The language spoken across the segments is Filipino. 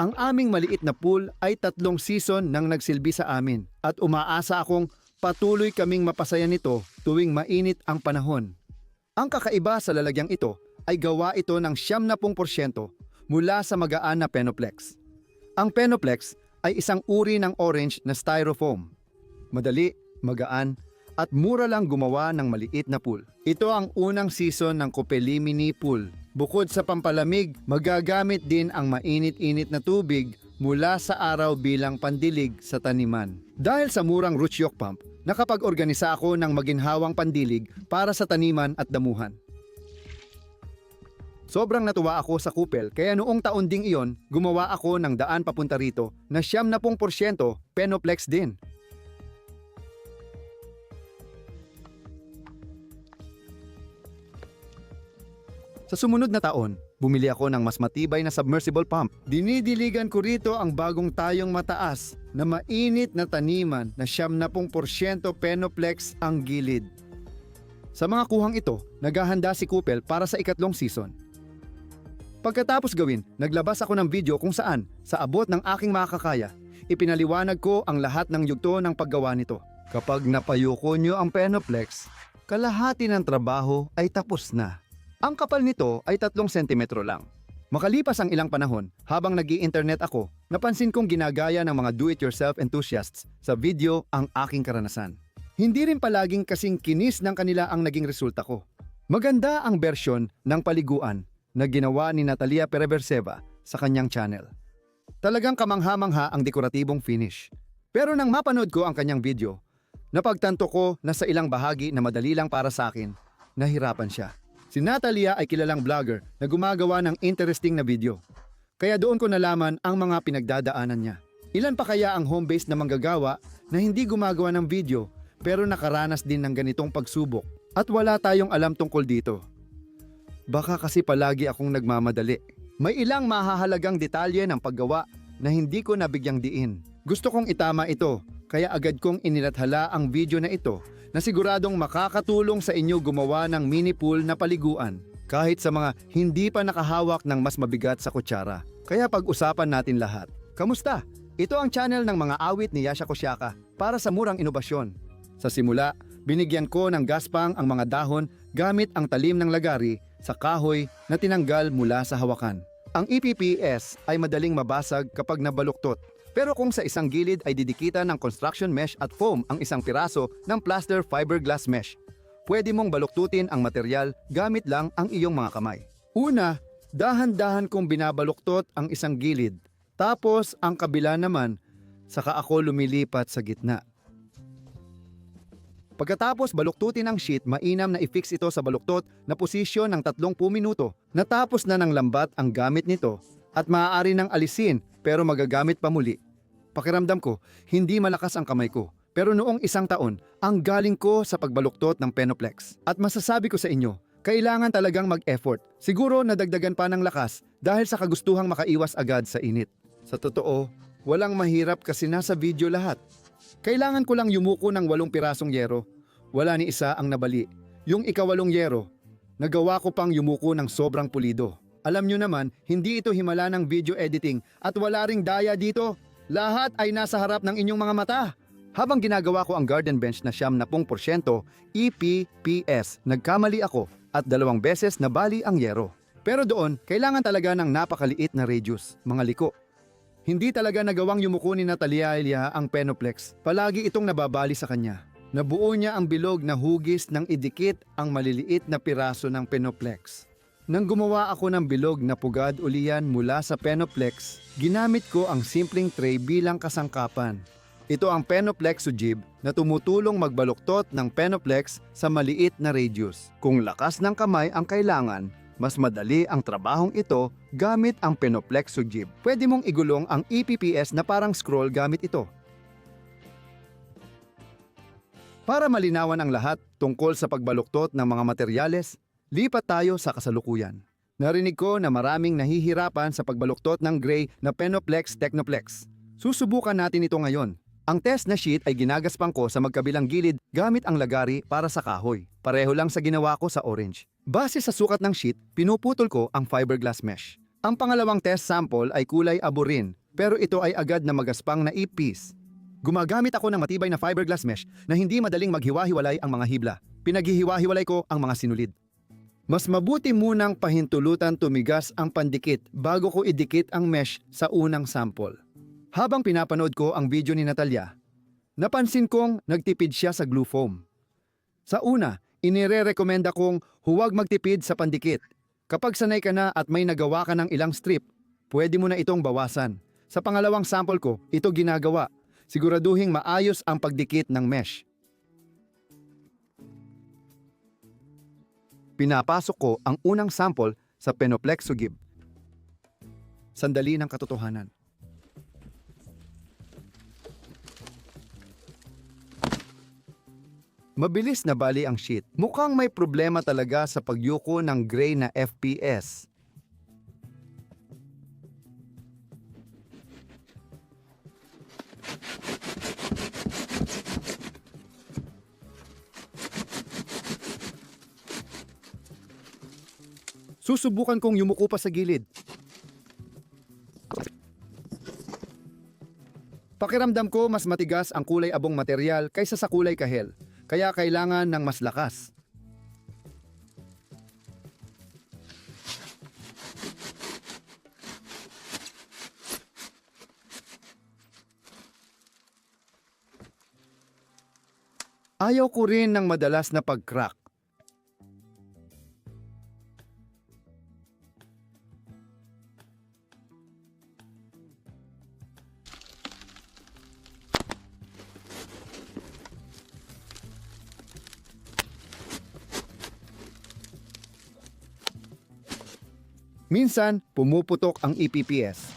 Ang aming maliit na pool ay 3 season nang nagsilbi sa amin at umaasa akong patuloy kaming mapasaya nito tuwing mainit ang panahon. Ang kakaiba sa lalagyang ito ay gawa ito ng 70% mula sa magaan na Penoplex. Ang Penoplex ay isang uri ng orange na styrofoam. Madali, magaan, at mura lang gumawa ng maliit na pool. Ito ang unang season ng Copeli Mini Pool. Bukod sa pampalamig, magagamit din ang mainit-init na tubig mula sa araw bilang pandilig sa taniman. Dahil sa murang Rutschok pump, nakapag-organisa ako ng maginhawang pandilig para sa taniman at damuhan. Sobrang natuwa ako sa kupel kaya noong taon ding iyon, gumawa ako ng daan papunta rito na 70% Penoplex din. Sa sumunod na taon, bumili ako ng mas matibay na submersible pump. Dinidiligan ko rito ang bagong tayong mataas na mainit na taniman na 70% Penoplex ang gilid. Sa mga kuhang ito, naghahanda si Kupel para sa ikatlong season. Pagkatapos gawin, naglabas ako ng video kung saan, sa abot ng aking makakaya, ipinaliwanag ko ang lahat ng yugto ng paggawa nito. Kapag napayuko nyo ang Penoplex, kalahati ng trabaho ay tapos na. Ang kapal nito ay 3 sentimetro lang. Makalipas ang ilang panahon, habang nag-i-internet ako, napansin kong ginagaya ng mga do-it-yourself enthusiasts sa video ang aking karanasan. Hindi rin palaging kasing kinis ng kanila ang naging resulta ko. Maganda ang bersyon ng paliguan na ginawa ni Natalia Pereverseva sa kanyang channel. Talagang kamangha-mangha ang dekoratibong finish. Pero nang mapanood ko ang kanyang video, napagtanto ko na sa ilang bahagi na madali lang para sa akin, nahirapan siya. Si Natalia ay kilalang vlogger na gumagawa ng interesting na video. Kaya doon ko nalaman ang mga pinagdadaanan niya. Ilan pa kaya ang home base na manggagawa na hindi gumagawa ng video pero nakaranas din ng ganitong pagsubok at wala tayong alam tungkol dito. Baka kasi palagi akong nagmamadali. May ilang mahahalagang detalye ng paggawa na hindi ko nabigyang diin. Gusto kong itama ito kaya agad kong inilathala ang video na ito na siguradong makakatulong sa inyo gumawa ng mini pool na paliguan kahit sa mga hindi pa nakahawak ng mas mabigat sa kutsara. Kaya pag-usapan natin lahat. Kamusta? Ito ang channel ng mga awit ni Yasha Kosyaka para sa murang inobasyon. Sa simula, binigyan ko ng gaspang ang mga dahon gamit ang talim ng lagari sa kahoy na tinanggal mula sa hawakan. Ang EPPS ay madaling mabasag kapag nabaluktot. Pero kung sa isang gilid ay didikitan ng construction mesh at foam ang isang piraso ng plaster fiberglass mesh, pwede mong baluktutin ang material gamit lang ang iyong mga kamay. Una, dahan-dahan kong binabaluktot ang isang gilid. Tapos ang kabila naman, saka ako lumilipat sa gitna. Pagkatapos baluktutin ang sheet, mainam na i-fix ito sa baluktot na posisyon ng 30 minuto. Natapos na ng lambat ang gamit nito at maaari nang alisin pero magagamit pa muli. Pakiramdam ko, hindi malakas ang kamay ko. Pero noong isang taon, ang galing ko sa pagbaluktot ng Penoplex. At masasabi ko sa inyo, kailangan talagang mag-effort. Siguro nadagdagan pa ng lakas dahil sa kagustuhang makaiwas agad sa init. Sa totoo, walang mahirap kasi nasa video lahat. Kailangan ko lang yumuko ng 8 pirasong yero. Wala ni isa ang nabali. Yung ika-8 yero, nagawa ko pang yumuko ng sobrang pulido. Alam nyo naman, hindi ito himala ng video editing at wala ring daya dito. Lahat ay nasa harap ng inyong mga mata. Habang ginagawa ko ang garden bench na 70% EPPS, nagkamali ako at 2 beses nabali ang yero. Pero doon, kailangan talaga ng napakaliit na radius, mga liko. Hindi talaga nagawang yumuko ni Natalia ang Penoplex. Palagi itong nababali sa kanya. Nabuo niya ang bilog na hugis nang idikit ang maliliit na piraso ng Penoplex. Nang gumawa ako ng bilog na pugad ulian mula sa Penoplex, ginamit ko ang simpleng tray bilang kasangkapan. Ito ang Penoplex sujib na tumutulong magbaluktot ng Penoplex sa maliit na radius. Kung lakas ng kamay ang kailangan, mas madali ang trabahong ito gamit ang Penoplex sujib. Pwede mong igulong ang EPPS na parang scroll gamit ito. Para malinawan ang lahat tungkol sa pagbaluktot ng mga materyales, lipat tayo sa kasalukuyan. Narinig ko na maraming nahihirapan sa pagbaluktot ng gray na Penoplex Technoplex. Susubukan natin ito ngayon. Ang test na sheet ay ginagaspang ko sa magkabilang gilid gamit ang lagari para sa kahoy. Pareho lang sa ginawa ko sa orange. Base sa sukat ng sheet, pinuputol ko ang fiberglass mesh. Ang pangalawang test sample ay kulay abo rin, pero ito ay agad na magaspang na ipis. Gumagamit ako ng matibay na fiberglass mesh na hindi madaling maghiwa-hiwalay ang mga hibla. Pinaghihiwa-hiwalay ko ang mga sinulid. Mas mabuti munang pahintulutan tumigas ang pandikit bago ko idikit ang mesh sa unang sample. Habang pinapanood ko ang video ni Natalia, napansin kong nagtipid siya sa glue foam. Sa una, inire-rekomenda kong huwag magtipid sa pandikit. Kapag sanay ka na at may nagawa ka ng ilang strip, pwede mo na itong bawasan. Sa pangalawang sample ko, ito ginagawa. Siguraduhing maayos ang pagdikit ng mesh. Pinapasok ko ang unang sample sa Penoplexugib. Sandali ng katotohanan. Mabilis na bali ang sheet. Mukhang may problema talaga sa pagyuko ng gray na FPS. Susubukan kong yumuko pa sa gilid. Pakiramdam ko mas matigas ang kulay abong material kaysa sa kulay kahel. Kaya kailangan ng mas lakas. Ayaw ko rin ng madalas na pag-crack. Minsan, pumuputok ang EPPS.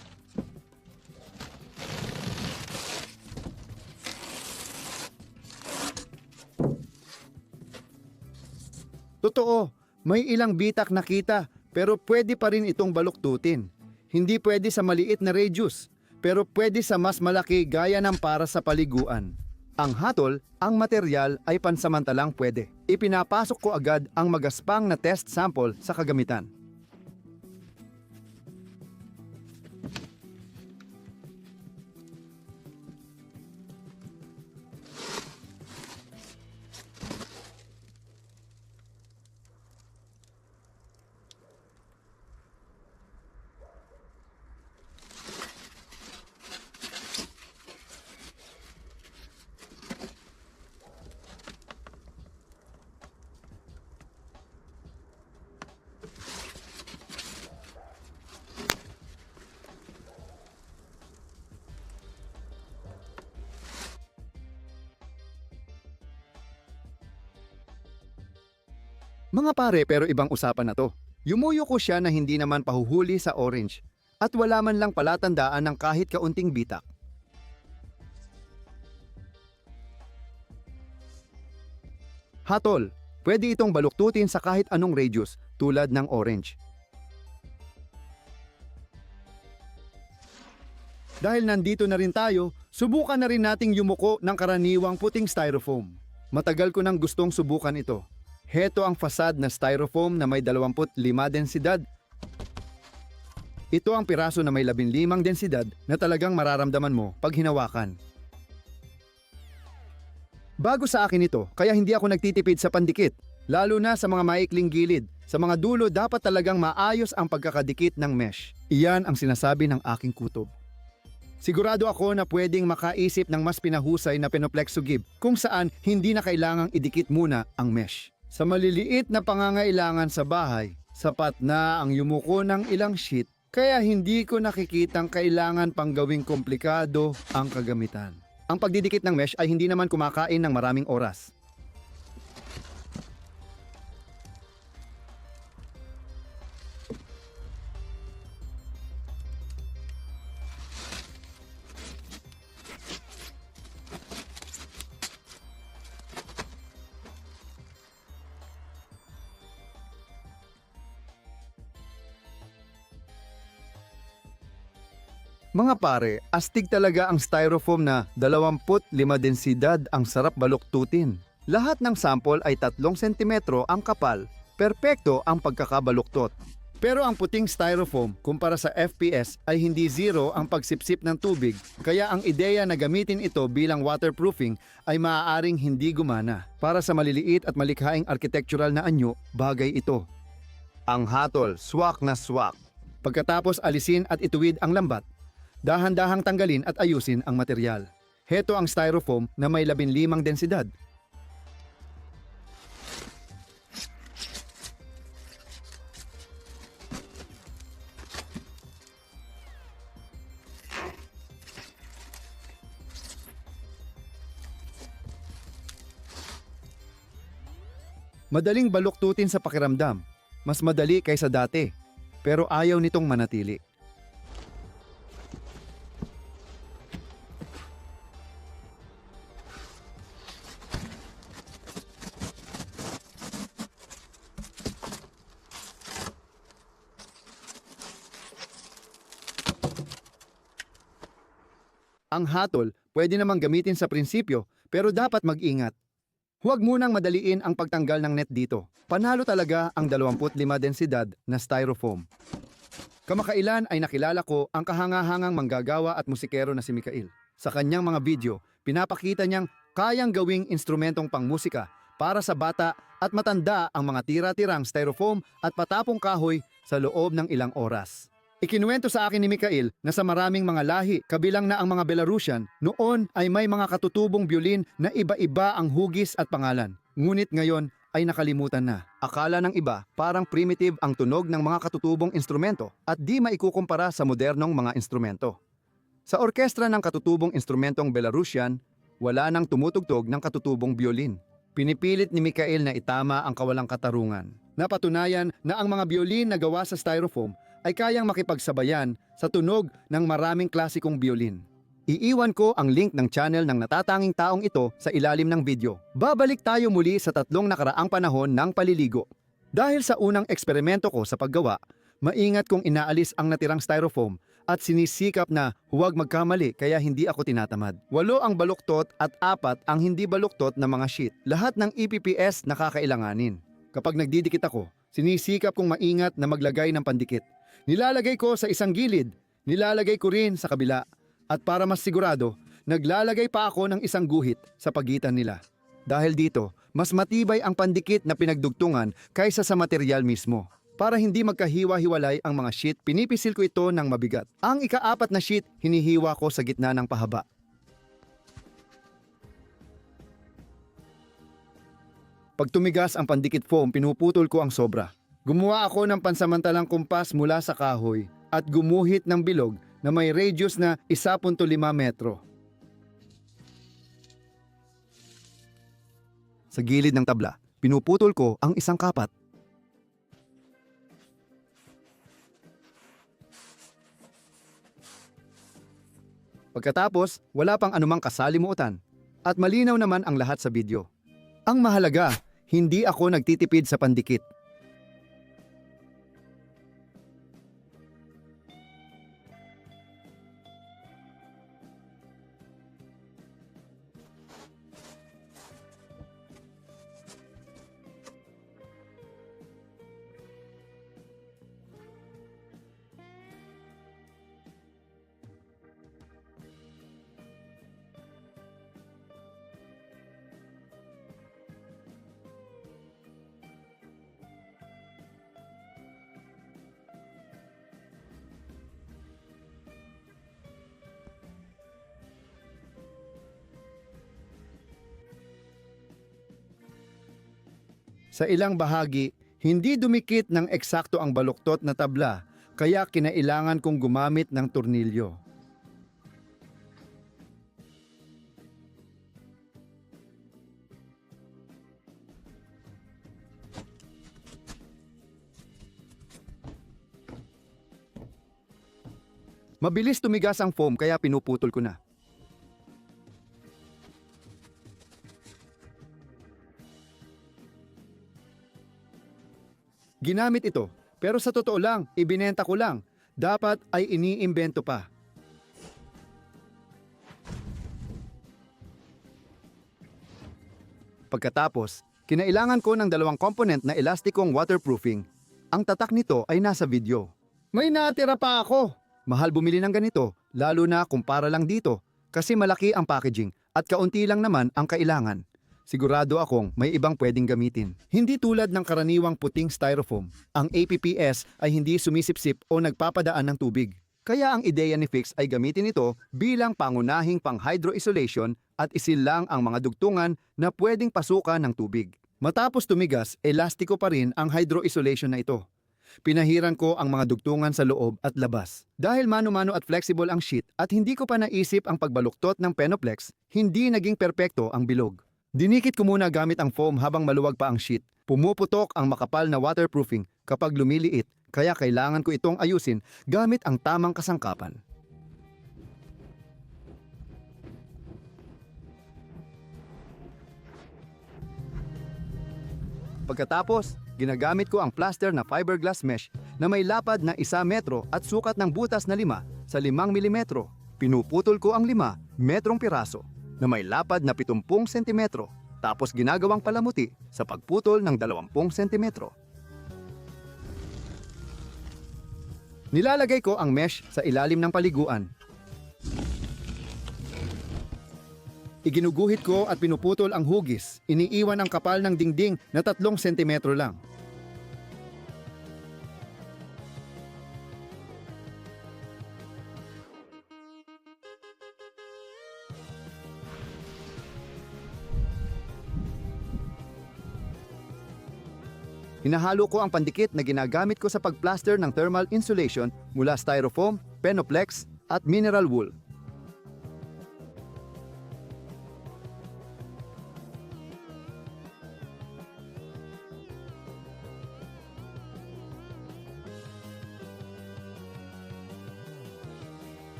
Totoo, may ilang bitak nakita pero pwede pa rin itong baluktutin. Hindi pwede sa maliit na radius, pero pwede sa mas malaki gaya ng para sa paliguan. Ang hatol, ang material ay pansamantalang pwede. Ipinapasok ko agad ang magaspang na test sample sa kagamitan. Mga pare, pero ibang usapan na to. Yumuyo ko siya na hindi naman pahuhuli sa orange at wala man lang palatandaan ng kahit kaunting bitak. Hatol, pwede itong baluktutin sa kahit anong radius tulad ng orange. Dahil nandito na rin tayo, subukan na rin nating yumuko ng karaniwang puting styrofoam. Matagal ko nang gustong subukan ito. Heto ang fasad na styrofoam na may 25 densidad. Ito ang piraso na may 15 densidad na talagang mararamdaman mo pag hinawakan. Bago sa akin ito, kaya hindi ako nagtitipid sa pandikit, lalo na sa mga maikling gilid. Sa mga dulo dapat talagang maayos ang pagkakadikit ng mesh. Iyan ang sinasabi ng aking kutob. Sigurado ako na pwedeng makaisip ng mas pinahusay na Penoplexugib kung saan hindi na kailangang idikit muna ang mesh. Sa maliliit na pangangailangan sa bahay, sapat na ang yumuko ng ilang sheet, kaya hindi ko nakikitang kailangan pang gawing komplikado ang kagamitan. Ang pagdidikit ng mesh ay hindi naman kumakain ng maraming oras. Mga pare, astig talaga ang styrofoam na 25 densidad ang sarap baluktutin. Lahat ng sample ay 3 sentimetro ang kapal, perpekto ang pagkakabaluktot. Pero ang puting styrofoam kumpara sa FPS ay hindi zero ang pagsipsip ng tubig, kaya ang ideya na gamitin ito bilang waterproofing ay maaaring hindi gumana. Para sa maliliit at malikhaing architectural na anyo, bagay ito. Ang hatol, swak na swak. Pagkatapos alisin at ituwid ang lambat, dahan-dahang tanggalin at ayusin ang material. Heto ang styrofoam na may 15 densidad. Madaling baluktutin sa pakiramdam. Mas madali kaysa dati. Pero ayaw nitong manatili. Ang hatol pwede namang gamitin sa prinsipyo pero dapat mag-ingat. Huwag munang madaliin ang pagtanggal ng net dito. Panalo talaga ang 25 densidad na styrofoam. Kamakailan ay nakilala ko ang kahangahangang manggagawa at musikero na si Mikael. Sa kanyang mga video, pinapakita niyang kayang gawing instrumentong pangmusika para sa bata at matanda ang mga tira-tirang styrofoam at patapong kahoy sa loob ng ilang oras. Ikinuwento sa akin ni Mikael na sa maraming mga lahi, kabilang na ang mga Belarusian, noon ay may mga katutubong biolin na iba-iba ang hugis at pangalan. Ngunit ngayon ay nakalimutan na. Akala ng iba parang primitive ang tunog ng mga katutubong instrumento at di maikukumpara sa modernong mga instrumento. Sa orkestra ng katutubong instrumentong Belarusian, wala nang tumutugtog ng katutubong biolin. Pinipilit ni Mikael na itama ang kawalang katarungan. Napatunayan na ang mga biolin na gawa sa styrofoam ay kayang makipagsabayan sa tunog ng maraming klasikong biolin. Iiwan ko ang link ng channel ng natatanging taong ito sa ilalim ng video. Babalik tayo muli sa 3 nakaraang panahon ng paliligo. Dahil sa unang eksperimento ko sa paggawa, maingat kong inaalis ang natirang styrofoam at sinisikap na huwag magkamali kaya hindi ako tinatamad. 8 ang baluktot at 4 ang hindi baluktot na mga sheet. Lahat ng EPPS nakakailanganin. Kapag nagdidikit ako, sinisikap kong maingat na maglagay ng pandikit. Nilalagay ko sa isang gilid, nilalagay ko rin sa kabila. At para mas sigurado, naglalagay pa ako ng isang guhit sa pagitan nila. Dahil dito, mas matibay ang pandikit na pinagdugtungan kaysa sa material mismo. Para hindi magkahiwa-hiwalay ang mga sheet, pinipisil ko ito ng mabigat. Ang ika-4 na sheet, hinihiwa ko sa gitna ng pahaba. Pag tumigas ang pandikit foam, pinuputol ko ang sobra. Gumawa ako ng pansamantalang kumpas mula sa kahoy at gumuhit ng bilog na may radius na 1.5 metro. Sa gilid ng tabla, pinuputol ko ang isang kapat. Pagkatapos, wala pang anumang kasalimutan at malinaw naman ang lahat sa video. Ang mahalaga, hindi ako nagtitipid sa pandikit. Sa ilang bahagi, hindi dumikit ng eksakto ang baluktot na tabla, kaya kinailangan kong gumamit ng tornilyo. Mabilis tumigas ang foam kaya pinuputol ko na. Ginamit ito, pero sa totoo lang, ibinenta ko lang. Dapat ay iniimbento pa. Pagkatapos, kinailangan ko ng 2 component na elastikong waterproofing Ang tatak nito ay nasa video. May natira pa ako. Mahal bumili ng ganito, lalo na kung para lang dito. Kasi malaki ang packaging at kaunti lang naman ang kailangan. Sigurado akong may ibang pwedeng gamitin. Hindi tulad ng karaniwang puting styrofoam, ang APPS ay hindi sumisipsip o nagpapadaan ng tubig. Kaya ang ideya ni Fix ay gamitin ito bilang pangunahing pang-hydro-isolation at isil lang ang mga dugtungan na pwedeng pasukan ng tubig. Matapos tumigas, elastiko pa rin ang hydro-isolation na ito. Pinahiran ko ang mga dugtungan sa loob at labas. Dahil mano-mano at flexible ang sheet at hindi ko pa naisip ang pagbaluktot ng Penoplex, hindi naging perpekto ang bilog. Dinikit ko muna gamit ang foam habang maluwag pa ang sheet. Pumuputok ang makapal na waterproofing kapag lumiliit, kaya kailangan ko itong ayusin gamit ang tamang kasangkapan. Pagkatapos, ginagamit ko ang plaster na fiberglass mesh na may lapad na 1 metro at sukat ng butas na 5 sa 5 milimetro. Pinuputol ko ang 5 metrong piraso na may lapad na 70 sentimetro, tapos ginagawang palamuti sa pagputol ng 20 sentimetro. Nilalagay ko ang mesh sa ilalim ng paliguan. Iginuguhit ko at pinuputol ang hugis. Iniiwan ang kapal ng dingding na 3 sentimetro lang. Hinahalo ko ang pandikit na ginagamit ko sa pagplaster ng thermal insulation mula styrofoam, Penoplex at mineral wool.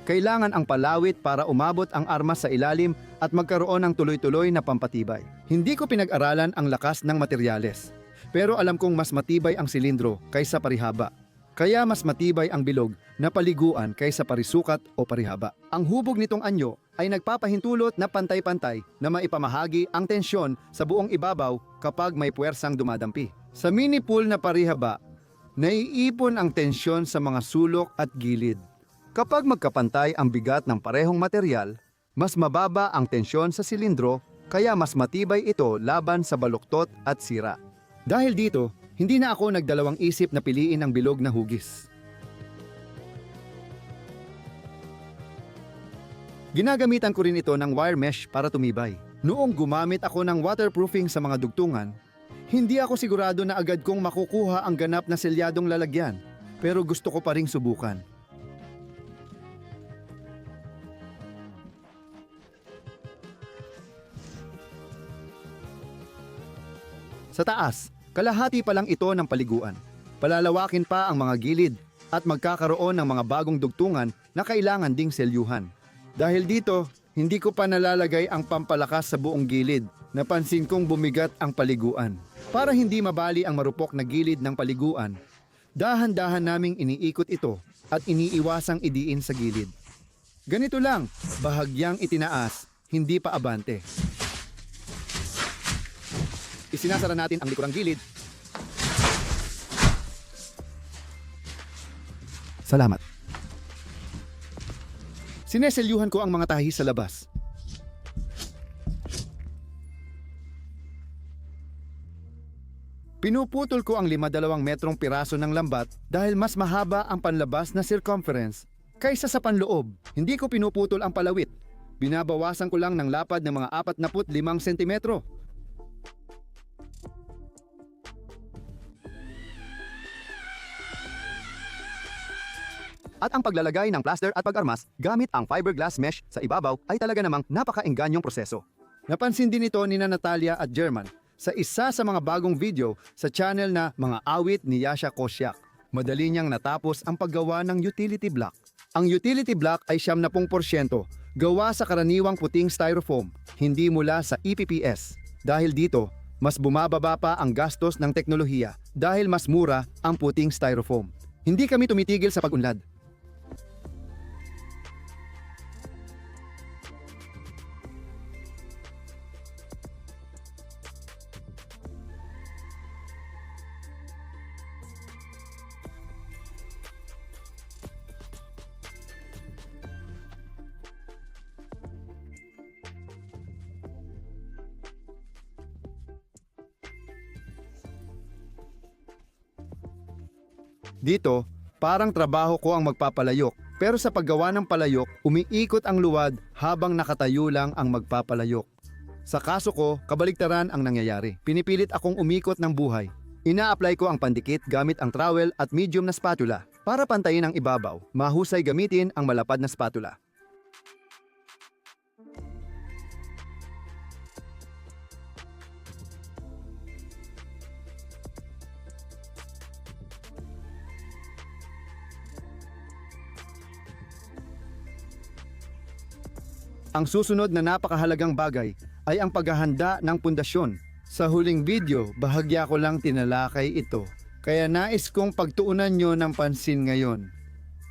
Kailangan ang palawit para umabot ang armas sa ilalim at magkaroon ng tuloy-tuloy na pampatibay. Hindi ko pinag-aralan ang lakas ng materyales, pero alam kong mas matibay ang silindro kaysa parihaba. Kaya mas matibay ang bilog na paliguan kaysa parisukat o parihaba. Ang hubog nitong anyo ay nagpapahintulot na pantay-pantay na maipamahagi ang tensyon sa buong ibabaw kapag may puwersang dumadampi. Sa mini pool na parihaba, naiipon ang tensyon sa mga sulok at gilid. Kapag magkapantay ang bigat ng parehong material, mas mababa ang tensyon sa silindro kaya mas matibay ito laban sa baluktot at sira. Dahil dito, hindi na ako nagdalawang isip na piliin ang bilog na hugis. Ginagamitan ko rin ito ng wire mesh para tumibay. Noong gumamit ako ng waterproofing sa mga dugtungan, hindi ako sigurado na agad kong makukuha ang ganap na selyadong lalagyan, pero gusto ko pa ring subukan. Sa taas, kalahati pa lang ito ng paliguan. Palalawakin pa ang mga gilid at magkakaroon ng mga bagong dugtungan na kailangan ding selyuhan. Dahil dito, hindi ko pa nalalagay ang pampalakas sa buong gilid. Napansin kong bumigat ang paliguan. Para hindi mabali ang marupok na gilid ng paliguan, dahan-dahan naming iniikot ito at iniiwasang idiin sa gilid. Ganito lang, bahagyang itinaas, hindi pa abante. Isinasara natin ang likurang gilid. Salamat. Sineselyuhan ko ang mga tahi sa labas. Pinuputol ko ang 5 metrong piraso ng lambat dahil mas mahaba ang panlabas na circumference kaysa sa panloob. Hindi ko pinuputol ang palawit. Binabawasan ko lang ng lapad ng mga 45 sentimetro. At ang paglalagay ng plaster at pag-armas gamit ang fiberglass mesh sa ibabaw ay talaga namang napaka-engganyong proseso. Napansin din ito ni Natalia at German sa isa sa mga bagong video sa channel na Mga Awit ni Yasha Kosyak. Madali niyang natapos ang paggawa ng utility block. Ang utility block ay 70% gawa sa karaniwang puting styrofoam, hindi mula sa EPPS. Dahil dito, mas bumababa pa ang gastos ng teknolohiya dahil mas mura ang puting styrofoam. Hindi kami tumitigil sa pag-unlad. Dito, parang trabaho ko ang magpapalayok, pero sa paggawa ng palayok, umiikot ang luwad habang nakatayo lang ang magpapalayok. Sa kaso ko, kabaligtaran ang nangyayari. Pinipilit akong umikot ng buhay. Ina-apply ko ang pandikit gamit ang trowel at medium na spatula. Para pantayin ang ibabaw, mahusay gamitin ang malapad na spatula. Ang susunod na napakahalagang bagay ay ang paghahanda ng pundasyon. Sa huling video, bahagya ko lang tinalakay ito. Kaya nais kong pagtuunan nyo ng pansin ngayon.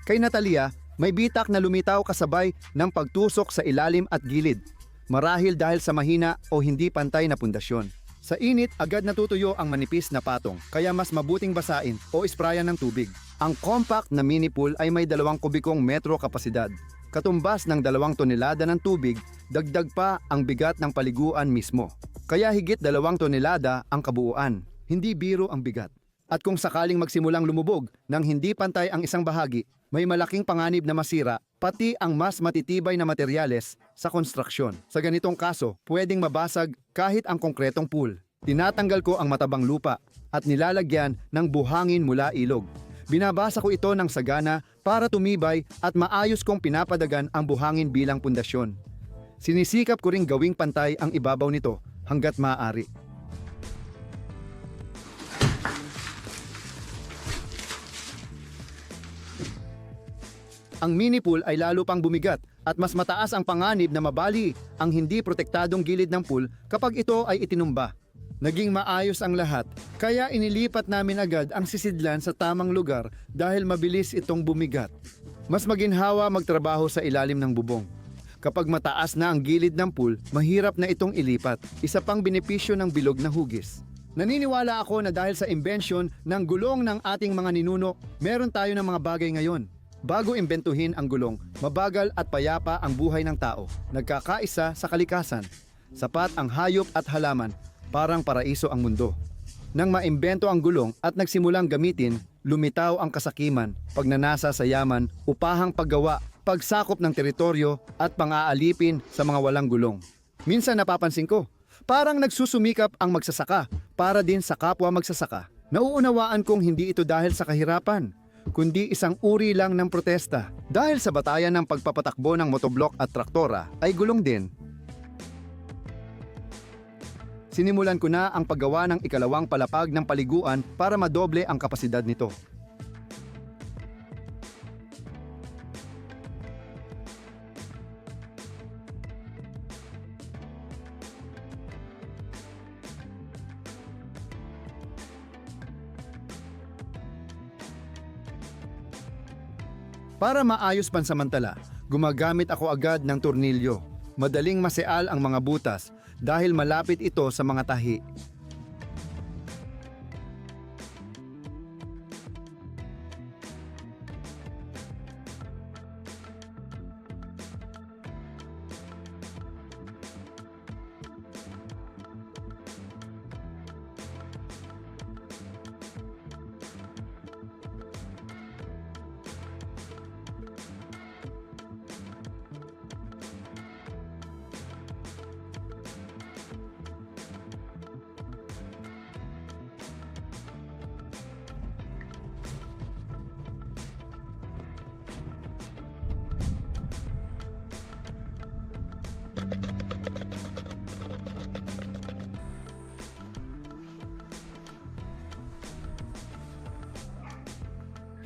Kay Natalia, may bitak na lumitaw kasabay ng pagtusok sa ilalim at gilid. Marahil dahil sa mahina o hindi pantay na pundasyon. Sa init, agad natutuyo ang manipis na patong, kaya mas mabuting basain o isprayan ng tubig. Ang compact na mini pool ay may 2 kubikong metro kapasidad. Katumbas ng 2 tonelada ng tubig, dagdag pa ang bigat ng paliguan mismo. Kaya higit 2 tonelada ang kabuuan, hindi biro ang bigat. At kung sakaling magsimulang lumubog nang hindi pantay ang isang bahagi, may malaking panganib na masira, pati ang mas matitibay na materyales sa konstruksyon. Sa ganitong kaso, pwedeng mabasag kahit ang konkretong pool. Tinatanggal ko ang matabang lupa at nilalagyan ng buhangin mula ilog. Binabasa ko ito ng sagana para tumibay at maayos kong pinapadagan ang buhangin bilang pundasyon. Sinisikap ko ring gawing pantay ang ibabaw nito hanggat maaari. Ang mini pool ay lalo pang bumigat at mas mataas ang panganib na mabali ang hindi protektadong gilid ng pool kapag ito ay itinumba. Naging maayos ang lahat, kaya inilipat namin agad ang sisidlan sa tamang lugar dahil mabilis itong bumigat. Mas maginhawa magtrabaho sa ilalim ng bubong. Kapag mataas na ang gilid ng pool, mahirap na itong ilipat. Isa pang benepisyo ng bilog na hugis. Naniniwala ako na dahil sa imbensyon ng gulong ng ating mga ninuno, meron tayo ng mga bagay ngayon. Bago imbentuhin ang gulong, mabagal at payapa ang buhay ng tao. Nagkakaisa sa kalikasan. Sapat ang hayop at halaman. Parang paraiso ang mundo. Nang maimbento ang gulong at nagsimulang gamitin, lumitaw ang kasakiman, pagnanasa sa yaman, upahang paggawa, pagsakop ng teritoryo at pang-aalipin sa mga walang gulong. Minsan napapansin ko, parang nagsusumikap ang magsasaka para din sa kapwa magsasaka. Nauunawaan kong hindi ito dahil sa kahirapan, kundi isang uri lang ng protesta. Dahil sa batayan ng pagpapatakbo ng motoblok at traktora ay gulong din. Sinimulan ko na ang paggawa ng ikalawang palapag ng paliguan para madoble ang kapasidad nito. Para maayos pansamantala, gumagamit ako agad ng tornilyo. Madaling maseal ang mga butas dahil malapit ito sa mga tahi.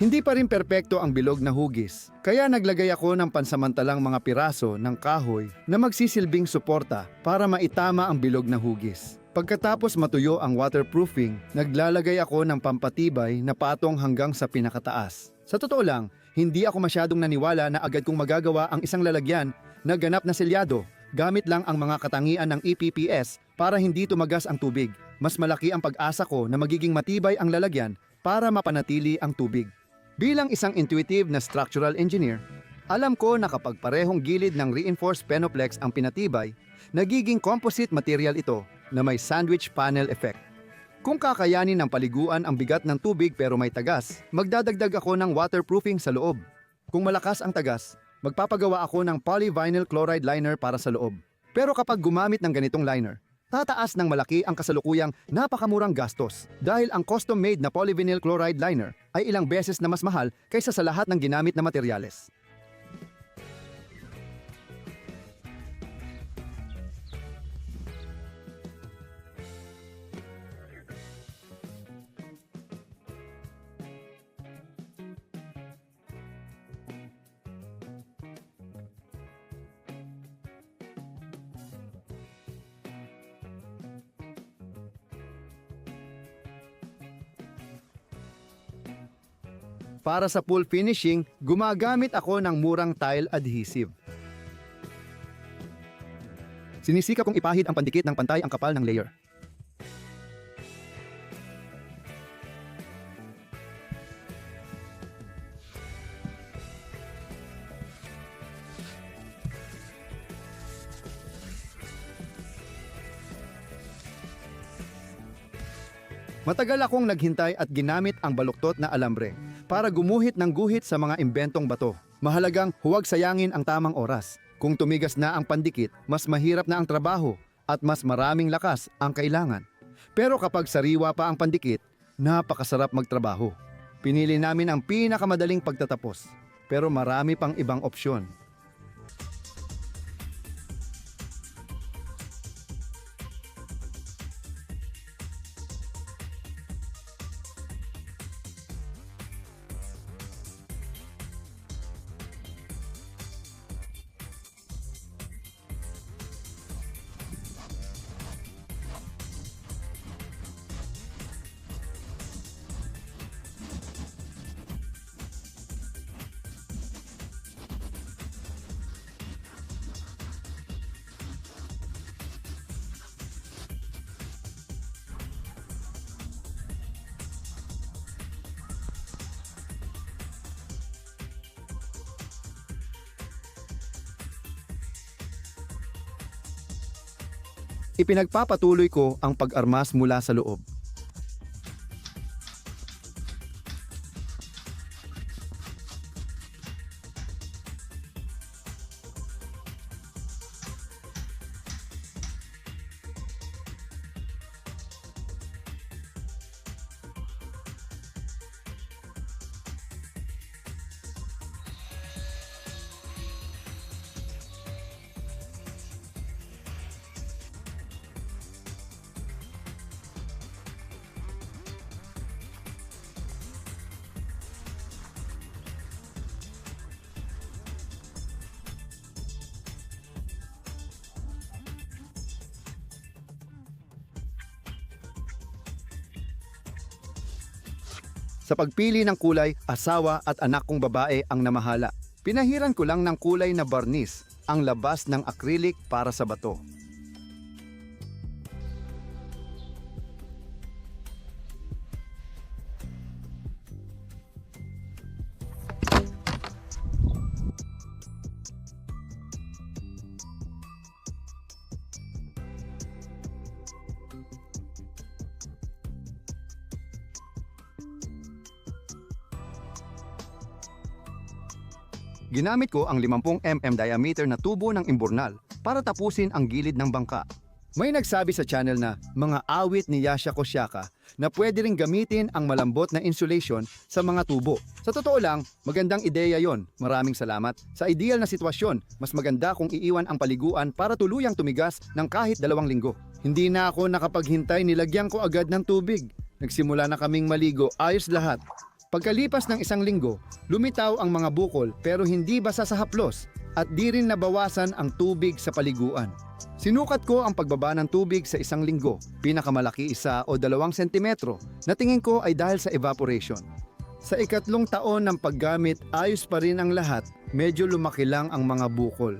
Hindi pa rin perpekto ang bilog na hugis, kaya naglagay ako ng pansamantalang mga piraso ng kahoy na magsisilbing suporta para maitama ang bilog na hugis. Pagkatapos matuyo ang waterproofing, naglalagay ako ng pampatibay na patong hanggang sa pinakataas. Sa totoo lang, hindi ako masyadong naniwala na agad kong magagawa ang isang lalagyan na ganap na selyado, gamit lang ang mga katangian ng EPPS para hindi tumagas ang tubig. Mas malaki ang pag-asa ko na magiging matibay ang lalagyan para mapanatili ang tubig. Bilang isang intuitive na structural engineer, alam ko na kapag parehong gilid ng reinforced Penoplex ang pinatibay, nagiging composite material ito na may sandwich panel effect. Kung kakayanin ng paliguan ang bigat ng tubig pero may tagas, magdadagdag ako ng waterproofing sa loob. Kung malakas ang tagas, magpapagawa ako ng polyvinyl chloride liner para sa loob. Pero kapag gumamit ng ganitong liner, tataas ng malaki ang kasalukuyang napakamurang gastos dahil ang custom-made na polyvinyl chloride liner ay ilang beses na mas mahal kaysa sa lahat ng ginamit na materyales. Para sa full finishing, gumagamit ako ng murang tile adhesive. Sinisika kong ipahid ang pandikit ng pantay ang kapal ng layer. Matagal akong naghintay at ginamit ang baluktot na alambre para gumuhit ng guhit sa mga imbentong bato. Mahalagang huwag sayangin ang tamang oras. Kung tumigas na ang pandikit, mas mahirap na ang trabaho at mas maraming lakas ang kailangan. Pero kapag sariwa pa ang pandikit, napakasarap magtrabaho. Pinili namin ang pinakamadaling pagtatapos, pero marami pang ibang opsyon. Ipinagpapatuloy ko ang pag-armas mula sa loob. Sa pagpili ng kulay, asawa at anak kong babae ang namahala. Pinahiran ko lang ng kulay na barnis ang labas ng acrylic para sa bato. Ginamit ko ang 50 mm diameter na tubo ng imburnal para tapusin ang gilid ng bangka. May nagsabi sa channel na mga awit ni Yasha Kosyaka na pwede ring gamitin ang malambot na insulation sa mga tubo. Sa totoo lang, magandang ideya yon. Maraming salamat. Sa ideal na sitwasyon, mas maganda kung iiwan ang paliguan para tuluyang tumigas ng kahit 2 linggo. Hindi na ako nakapaghintay, nilagyan ko agad ng tubig. Nagsimula na kaming maligo, ayos lahat. Pagkalipas ng 1 linggo, lumitaw ang mga bukol pero hindi basa sa haplos at di rin nabawasan ang tubig sa paliguan. Sinukat ko ang pagbaba ng tubig sa 1 linggo, pinakamalaki 1 o 2 sentimetro na tingin ko ay dahil sa evaporation. Sa 3 taon ng paggamit, ayos pa rin ang lahat, medyo lumaki lang ang mga bukol.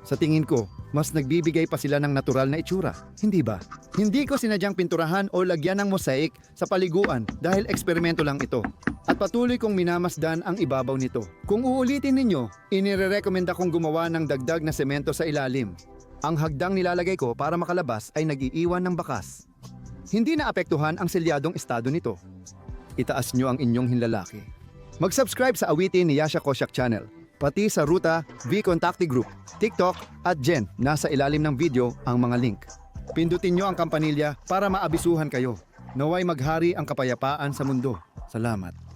Sa tingin ko, mas nagbibigay pa sila ng natural na itsura, hindi ba? Hindi ko sinadyang pinturahan o lagyan ng mosaic sa paliguan dahil eksperimento lang ito. At patuloy kong minamasdan ang ibabaw nito. Kung uulitin ninyo, inirerekomenda kong gumawa ng dagdag na semento sa ilalim. Ang hagdang nilalagay ko para makalabas ay nag-iiwan ng bakas. hindi naapektuhan ang selyadong estado nito. Itaas nyo ang inyong hinlalaki. Mag-subscribe sa awitin ni Yasha Kosiak Channel, pati sa Ruta, V Contacti Group, TikTok at Jen. Nasa ilalim ng video ang mga link. Pindutin nyo ang kampanilya para maabisuhan kayo. Naway maghari ang kapayapaan sa mundo. Salamat.